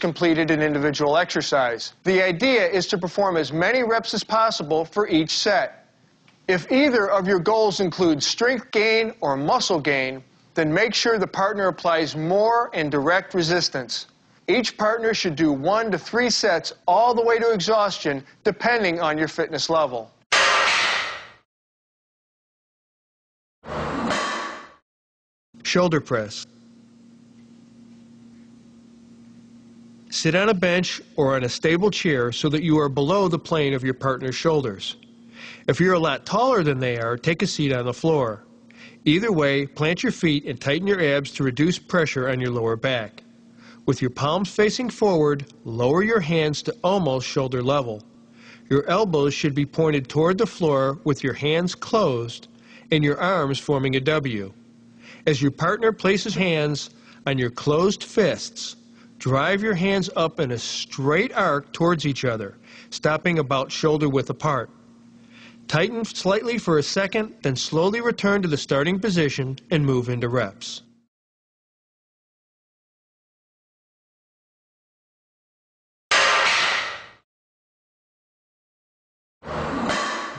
completed an individual exercise. The idea is to perform as many reps as possible for each set. If either of your goals include strength gain or muscle gain, then make sure the partner applies more and direct resistance. Each partner should do 1 to 3 sets all the way to exhaustion, depending on your fitness level. Shoulder press. Sit on a bench or on a stable chair so that you are below the plane of your partner's shoulders. If you're a lot taller than they are, take a seat on the floor. Either way, plant your feet and tighten your abs to reduce pressure on your lower back. With your palms facing forward, lower your hands to almost shoulder level. Your elbows should be pointed toward the floor with your hands closed and your arms forming a W. As your partner places hands on your closed fists, drive your hands up in a straight arc towards each other, stopping about shoulder width apart. Tighten slightly for a second, then slowly return to the starting position and move into reps.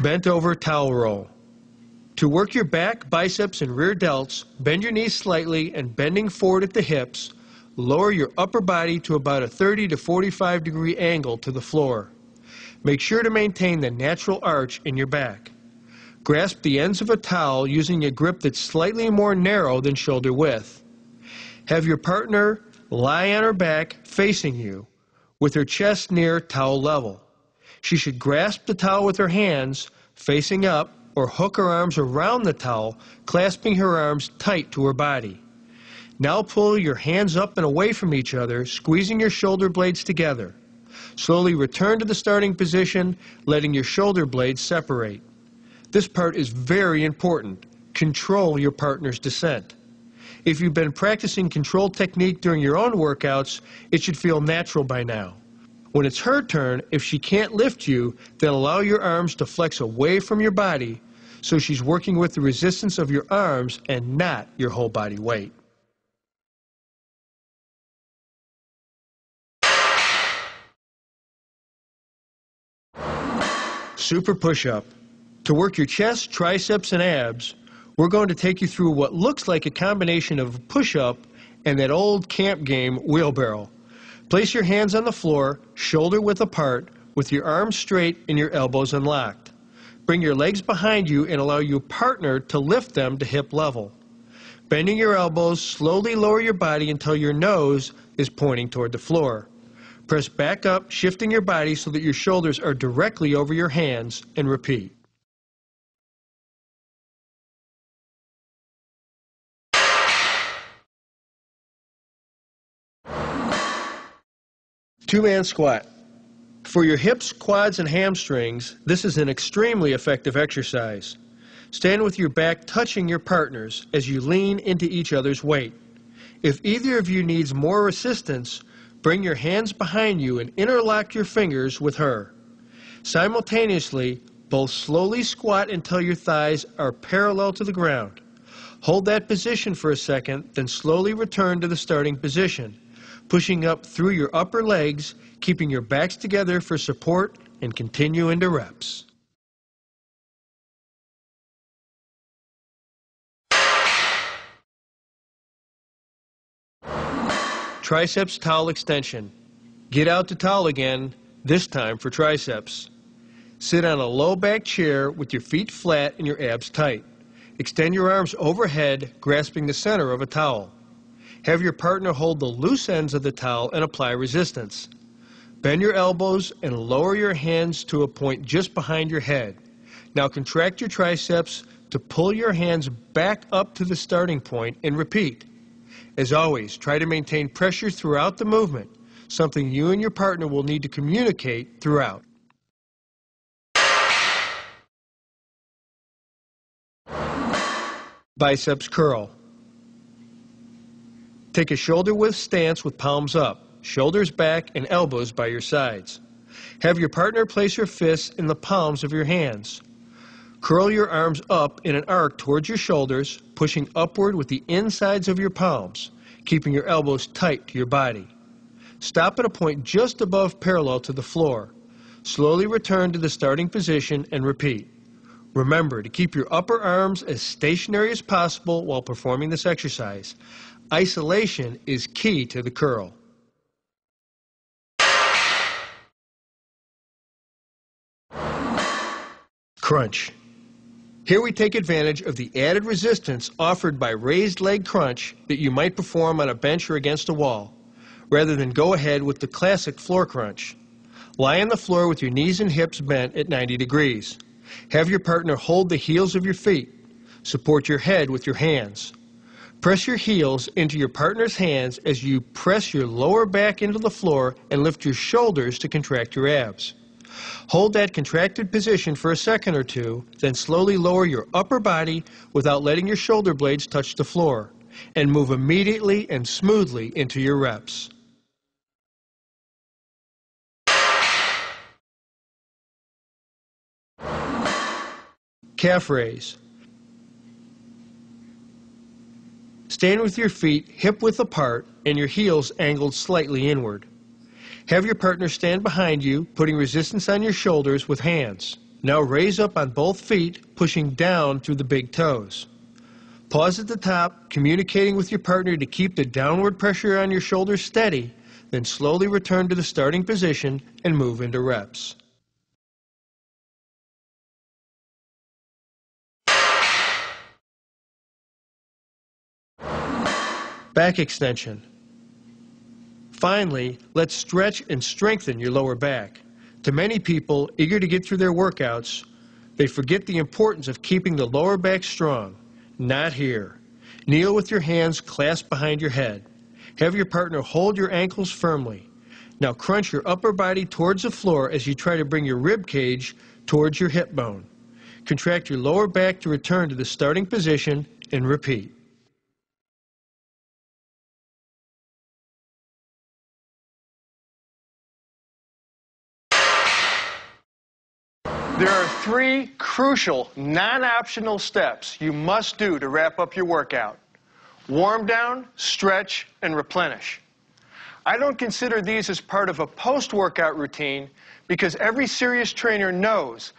Bent over towel roll. To work your back, biceps, and rear delts, bend your knees slightly and bending forward at the hips, lower your upper body to about a 30 to 45 degree angle to the floor. Make sure to maintain the natural arch in your back. Grasp the ends of a towel using a grip that's slightly more narrow than shoulder width. Have your partner lie on her back facing you, with her chest near towel level. She should grasp the towel with her hands facing up or hook her arms around the towel, clasping her arms tight to her body. Now pull your hands up and away from each other, squeezing your shoulder blades together. Slowly return to the starting position, letting your shoulder blades separate. This part is very important. Control your partner's descent. If you've been practicing control technique during your own workouts, it should feel natural by now. When it's her turn, if she can't lift you, then allow your arms to flex away from your body so she's working with the resistance of your arms and not your whole body weight. Super push-up. To work your chest, triceps, and abs, we're going to take you through what looks like a combination of push-up and that old camp game, wheelbarrow. Place your hands on the floor, shoulder width apart, with your arms straight and your elbows unlocked. Bring your legs behind you and allow your partner to lift them to hip level. Bending your elbows, slowly lower your body until your nose is pointing toward the floor. Press back up, shifting your body so that your shoulders are directly over your hands, and repeat. Two-man squat. For your hips, quads, and hamstrings, this is an extremely effective exercise. Stand with your back touching your partner's as you lean into each other's weight. If either of you needs more assistance, bring your hands behind you and interlock your fingers with her. Simultaneously, both slowly squat until your thighs are parallel to the ground. Hold that position for a second, then slowly return to the starting position, pushing up through your upper legs, keeping your backs together for support, and continue into reps. Triceps towel extension. Get out the towel again, this time for triceps. Sit on a low back chair with your feet flat and your abs tight. Extend your arms overhead, grasping the center of a towel. Have your partner hold the loose ends of the towel and apply resistance. Bend your elbows and lower your hands to a point just behind your head. Now contract your triceps to pull your hands back up to the starting point and repeat. As always, try to maintain pressure throughout the movement, something you and your partner will need to communicate throughout. Biceps curl. Take a shoulder-width stance with palms up, shoulders back, and elbows by your sides. Have your partner place her fists in the palms of your hands. Curl your arms up in an arc towards your shoulders, pushing upward with the insides of your palms, keeping your elbows tight to your body. Stop at a point just above parallel to the floor. Slowly return to the starting position and repeat. Remember to keep your upper arms as stationary as possible while performing this exercise. Isolation is key to the curl. Crunch. Here we take advantage of the added resistance offered by raised leg crunch that you might perform on a bench or against a wall, rather than go ahead with the classic floor crunch. Lie on the floor with your knees and hips bent at 90 degrees. Have your partner hold the heels of your feet. Support your head with your hands. Press your heels into your partner's hands as you press your lower back into the floor and lift your shoulders to contract your abs. Hold that contracted position for a second or two, then slowly lower your upper body without letting your shoulder blades touch the floor, and move immediately and smoothly into your reps. Calf raise. Stand with your feet hip-width apart and your heels angled slightly inward. Have your partner stand behind you, putting resistance on your shoulders with hands. Now raise up on both feet, pushing down through the big toes. Pause at the top, communicating with your partner to keep the downward pressure on your shoulders steady, then slowly return to the starting position and move into reps. Back extension. Finally, let's stretch and strengthen your lower back. To many people eager to get through their workouts, they forget the importance of keeping the lower back strong. Not here. Kneel with your hands clasped behind your head. Have your partner hold your ankles firmly. Now crunch your upper body towards the floor as you try to bring your rib cage towards your hip bone. Contract your lower back to return to the starting position and repeat. There are 3 crucial, non-optional steps you must do to wrap up your workout. Warm down, stretch, and replenish. I don't consider these as part of a post-workout routine because every serious trainer knows